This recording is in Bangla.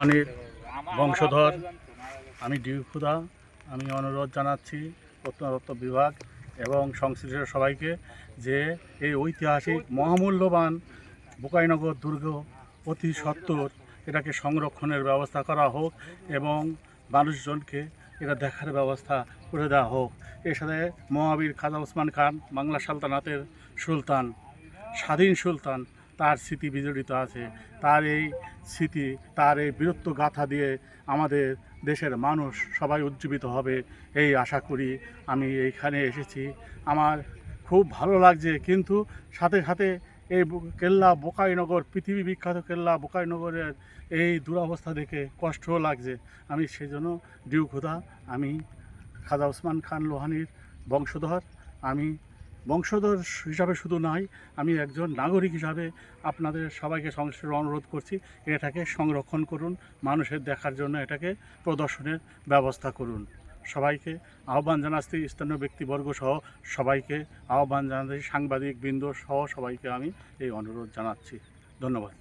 অনির বংশধর আমি ডিউখুদা। আমি অনুরোধ জানাচ্ছি প্রত্নতত্ত্ব বিভাগ এবং সংশ্লিষ্ট সবাইকে যে এই ঐতিহাসিক মহামূল্যবান বোকাইনগর দুর্গ অতি সত্বর এটাকে সংরক্ষণের ব্যবস্থা করা হোক এবং মানুষজনকে এটা দেখার ব্যবস্থা করে দেওয়া হোক। এর সাথে মহাবীর খাজা ওসমান খান বাংলা সালতানাতের সুলতান, স্বাধীন সুলতান, তার স্মৃতি বিজড়িত আছে। তার এই স্মৃতি, তার এই বীরত্ব গাথা দিয়ে আমাদের দেশের মানুষ সবাই উজ্জীবিত হবে এই আশা করি আমি এইখানে এসেছি। আমার খুব ভালো লাগছে, কিন্তু সাথে সাথে এই কেল্লা বোকাইনগর, পৃথিবী বিখ্যাত কেল্লা বোকাইনগরের এই দুরবস্থা দেখে কষ্টও লাগছে। আমি সেজন্য ডিউখুদা, আমি খাজা ওসমান খান লোহানীর বংশধর। আমি বংশধর হিসাবে শুধু নয়, আমি একজন নাগরিক হিসাবে আপনাদের সবাইকে সংশ্লিষ্ট অনুরোধ করছি, এটাকে সংরক্ষণ করুন, মানুষের দেখার জন্য এটাকে প্রদর্শনের ব্যবস্থা করুন। সবাইকে আহ্বান জানাচ্ছি, স্থানীয় ব্যক্তিবর্গ সহ সবাইকে আহ্বান জানাচ্ছি, সাংবাদিক বৃন্দ সহ সবাইকে আমি এই অনুরোধ জানাচ্ছি। ধন্যবাদ।